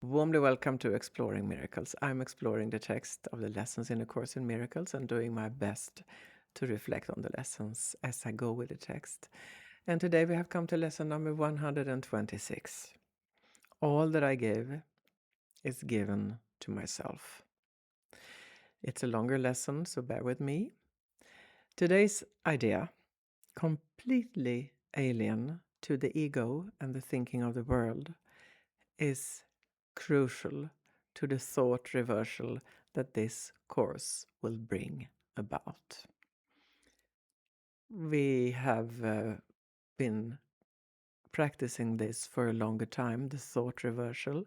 Warmly welcome to Exploring Miracles. I'm exploring the text of the lessons in A Course in Miracles and doing my best to reflect on the lessons as I go with the text. And today we have come to lesson number 126. All that I give is given to myself. It's a longer lesson, so bear with me. Today's idea, completely alien to the ego and the thinking of the world, is crucial to the thought reversal that this course will bring about. We have been practicing this for a longer time, the thought reversal.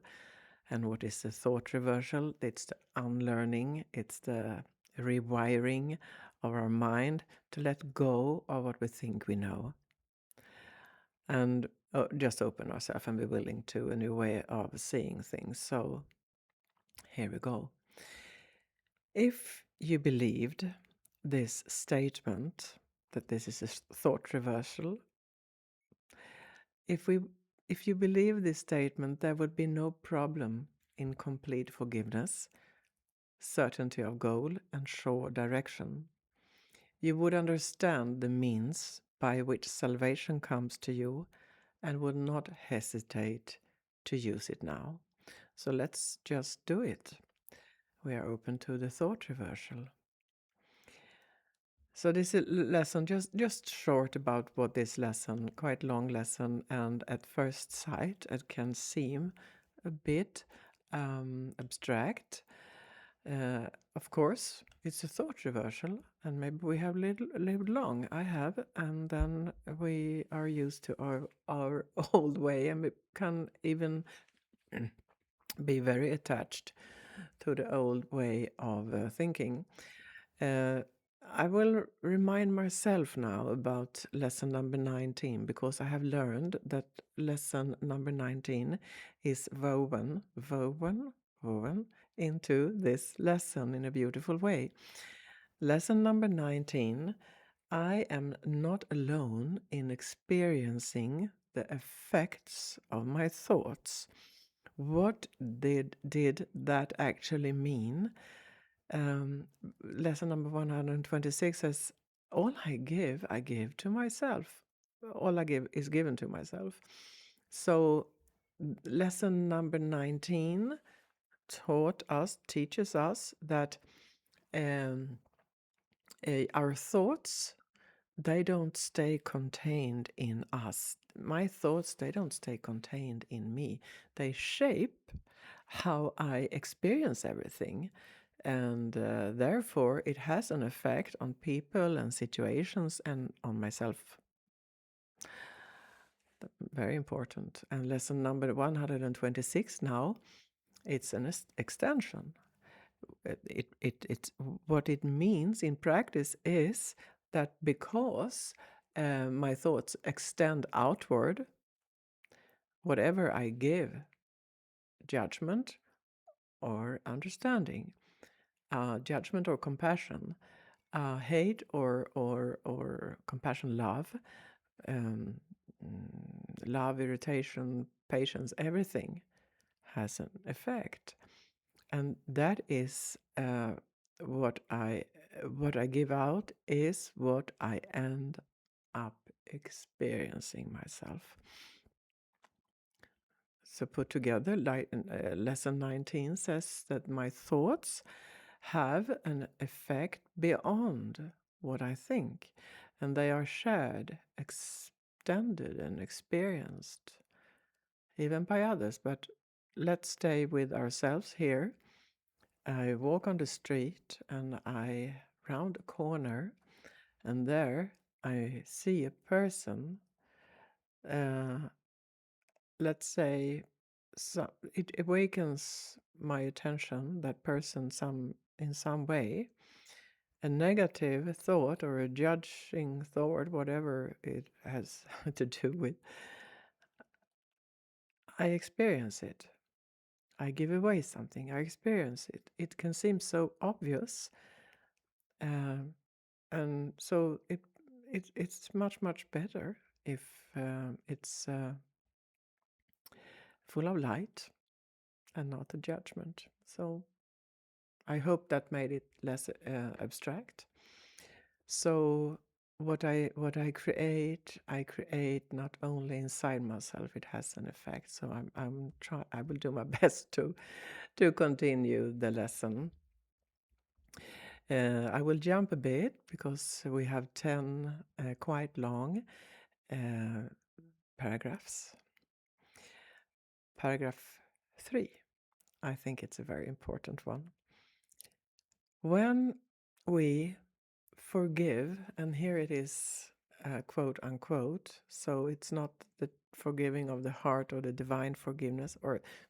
And what is the thought reversal? It's the unlearning, it's the rewiring of our mind to let go of what we think we know. And just open ourselves and be willing to a new way of seeing things. So here we go. If you believed this statement, that this is a thought reversal, if you believe this statement, there would be no problem in complete forgiveness, certainty of goal, and sure direction. You would understand the means by which salvation comes to you and would not hesitate to use it now. So let's just do it. We are open to the thought reversal. So this is lesson just short about what this lesson, quite long lesson, and at first sight it can seem a bit abstract. Of course, it's a thought reversal, and maybe we have lived long. I have, and then we are used to our old way, and we can even be very attached to the old way of thinking. I will remind myself now about lesson number 19 because I have learned that lesson number 19 is woven into this lesson in a beautiful way. Lesson number 19, I am not alone in experiencing the effects of my thoughts. What did that actually mean? Lesson number 126 says, all I give to myself. All I give is given to myself. So lesson number 19 teaches us that our thoughts, they don't stay contained in us. My thoughts, they don't stay contained in me. They shape how I experience everything. And therefore, it has an effect on people and situations and on myself. Very important. And lesson number 126 now, it's an extension. It's what it means in practice is that because my thoughts extend outward, whatever I give, judgment or understanding, judgment or compassion, hate or compassion, love, um, love, irritation, patience, everything has an effect, and that is what I give out is what I end up experiencing myself. So put together, lesson 19 says that my thoughts have an effect beyond what I think, and they are shared, extended, and experienced even by others. But let's stay with ourselves here. I walk on the street and I round a corner, and there I see a person. Uh, let's say it awakens my attention, that person, in some way. A negative thought or a judging thought, whatever it has to do with, I experience it. I give away something, I experience it. It can seem so obvious, and so it's much better if it's full of light, and not a judgment. So I hope that made it less abstract. So what I create not only inside myself. It has an effect. So I will do my best to continue the lesson. I will jump a bit because we have 10 quite long paragraphs. Paragraph 3. I think it's a very important one. When we forgive, and here it is, quote unquote, so it's not the forgiving of the heart or the divine forgiveness,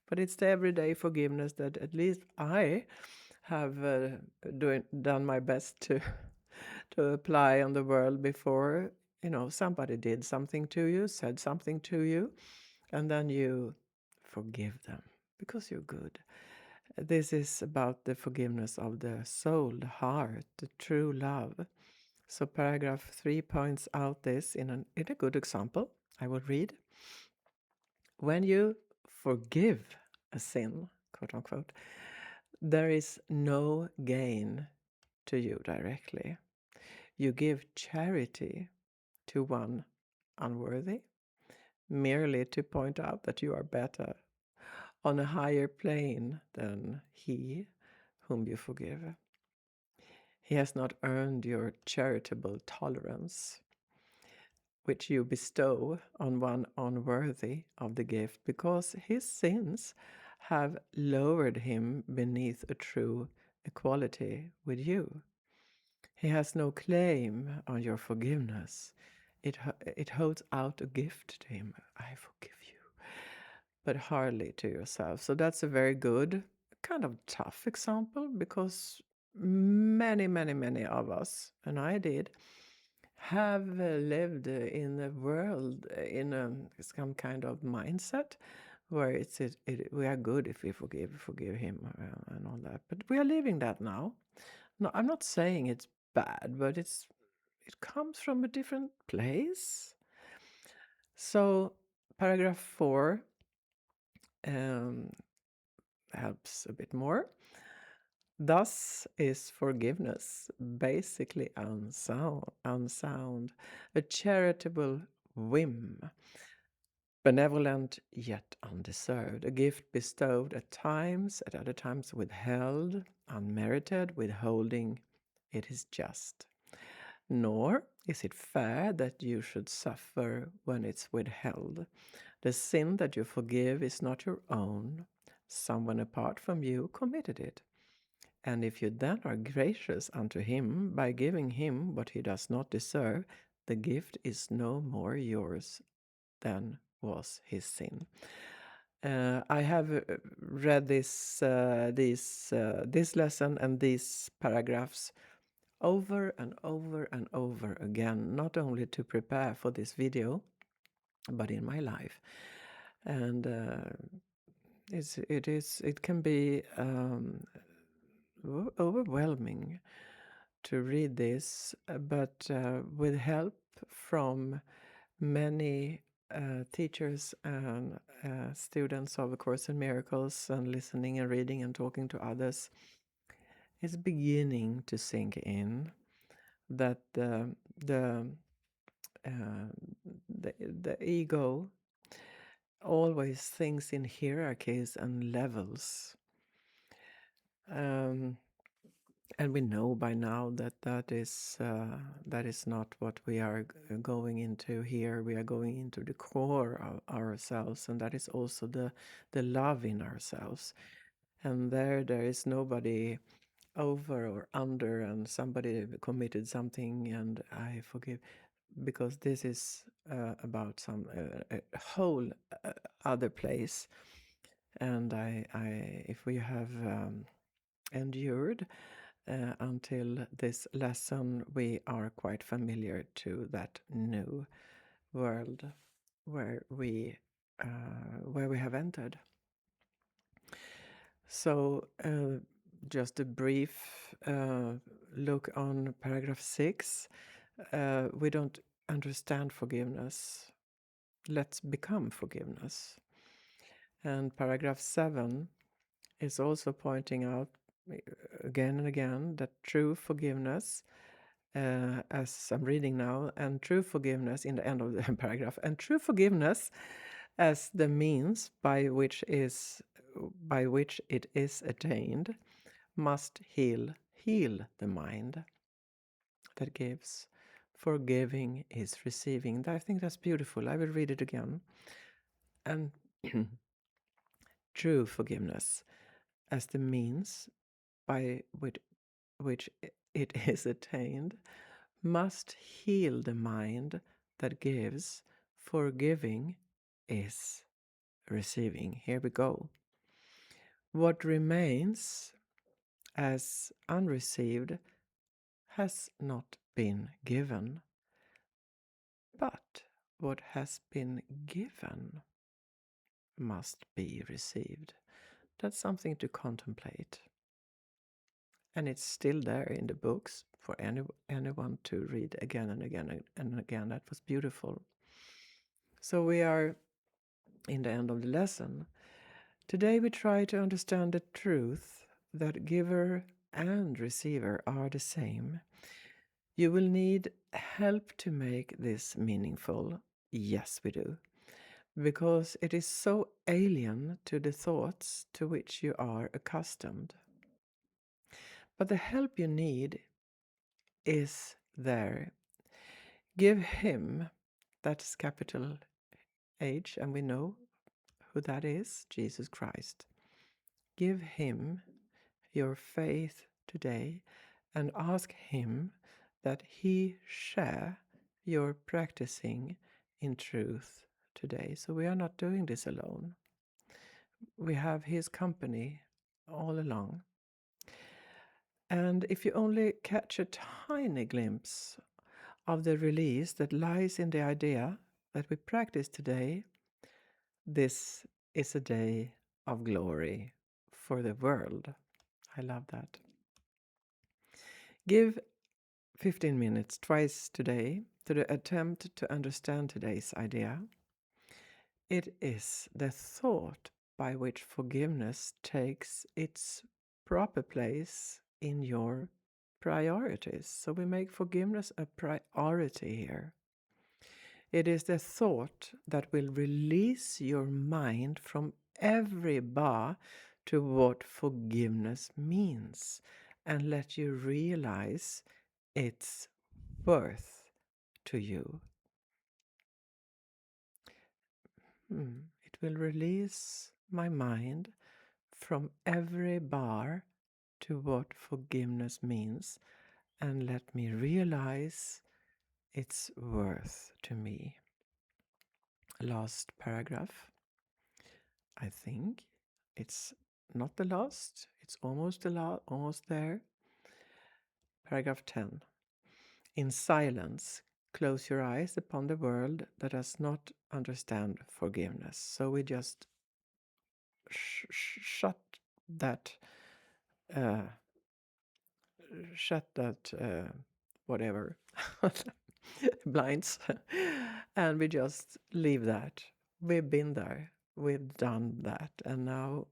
but it's the everyday forgiveness that at least I have done my best to apply on the world before. Somebody did something to you, said something to you, and then you forgive them because you're good. This is about the forgiveness of the soul, the heart, the true love. So paragraph 3 points out this in a good example. I will read. When you forgive a sin, quote unquote, there is no gain to you directly. You give charity to one unworthy, merely to point out that you are better, on a higher plane than he whom you forgive. He has not earned your charitable tolerance, which you bestow on one unworthy of the gift, because his sins have lowered him beneath a true equality with you. He has no claim on your forgiveness. It holds out a gift to him. I forgive you, but hardly to yourself. So that's a very good, kind of tough example, because many, many, many of us, and I did, have lived in a world, in some kind of mindset where we are good if we forgive him, and all that. But we are leaving that now. No, I'm not saying it's bad, but it comes from a different place. So paragraph 4 helps a bit more. Thus is forgiveness basically unsound, a charitable whim, benevolent yet undeserved, a gift bestowed at other times withheld, unmerited, withholding. It is just. Nor is it fair that you should suffer when it's withheld. The sin that you forgive is not your own. Someone apart from you committed it. And if you then are gracious unto him by giving him what he does not deserve, the gift is no more yours than was his sin. I have read this lesson and these paragraphs over and over and over again, not only to prepare for this video, but in my life. And it can be overwhelming to read this, but with help from many teachers and students of A Course in Miracles, and listening and reading and talking to others, it's beginning to sink in that the ego always thinks in hierarchies and levels. And we know by now that is not what we are going into here. We are going into the core of ourselves, and that is also the love in ourselves. And there is nobody over or under, and somebody committed something and I forgive, because this is about some a whole other place. And if we have endured until this lesson, we are quite familiar to that new world where we have entered. So just a brief look on paragraph 6. We don't understand forgiveness. Let's become forgiveness. And paragraph 7, is also pointing out again and again that true forgiveness, as I'm reading now, and true forgiveness in the end of the paragraph, and true forgiveness as the means by which it is attained must heal the mind that gives. Forgiving is receiving. I think that's beautiful. I will read it again. And true forgiveness as the means by which it is attained must heal the mind that gives. Forgiving is receiving. Here we go. What remains as unreceived has not been given, but what has been given must be received. That's something to contemplate. And it's still there in the books for anyone to read again and again and again. That was beautiful. So we are in the end of the lesson. Today we try to understand the truth that giver and receiver are the same. You will need help to make this meaningful. Yes, we do. Because it is so alien to the thoughts to which you are accustomed. But the help you need is there. Give him, that's capital H, and we know who that is, Jesus Christ. Give him your faith today and ask him that he share your practicing in truth today. So we are not doing this alone. We have his company all along. And if you only catch a tiny glimpse of the release that lies in the idea that we practice today, this is a day of glory for the world. I love that. Give 15 minutes twice today to the attempt to understand today's idea. It is the thought by which forgiveness takes its proper place in your priorities. So we make forgiveness a priority here. It is the thought that will release your mind from every bar to what forgiveness means and let you realize its worth to you. It will release my mind from every bar to what forgiveness means and let me realize its worth to me. Last paragraph. I think it's not the last, it's almost almost there. Paragraph 10. In silence, close your eyes upon the world that does not understand forgiveness. So we just shut that whatever blinds and we just leave that. We've been there, we've done that, and now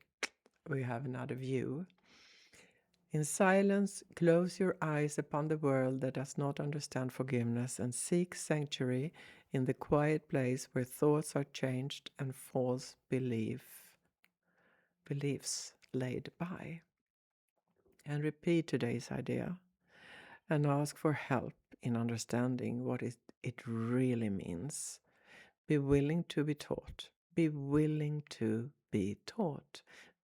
we have another view. In silence, close your eyes upon the world that does not understand forgiveness and seek sanctuary in the quiet place where thoughts are changed and false beliefs laid by. And repeat today's idea and ask for help in understanding what it really means. Be willing to be taught. Be willing to be taught.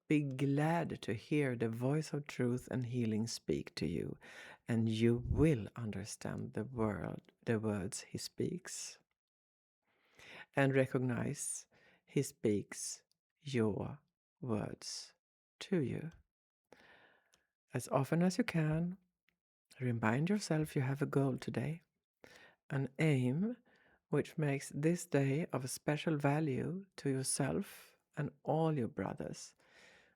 Be glad to hear the voice of truth and healing speak to you, and you will understand the words he speaks. And recognize he speaks your words to you. As often as you can, remind yourself you have a goal today, an aim which makes this day of a special value to yourself and all your brothers.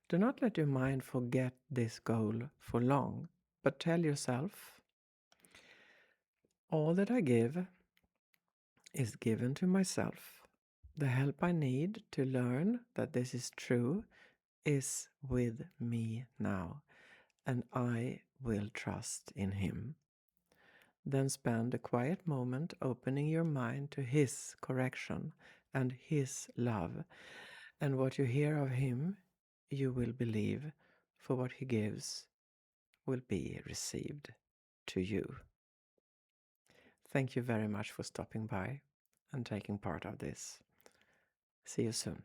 Do not let your mind forget this goal for long, but tell yourself, all that I give is given to myself. The help I need to learn that this is true is with me now, and I will trust in him. Then spend a quiet moment opening your mind to his correction and his love. And what you hear of him, you will believe, for what he gives will be received to you. Thank you very much for stopping by and taking part of this. See you soon.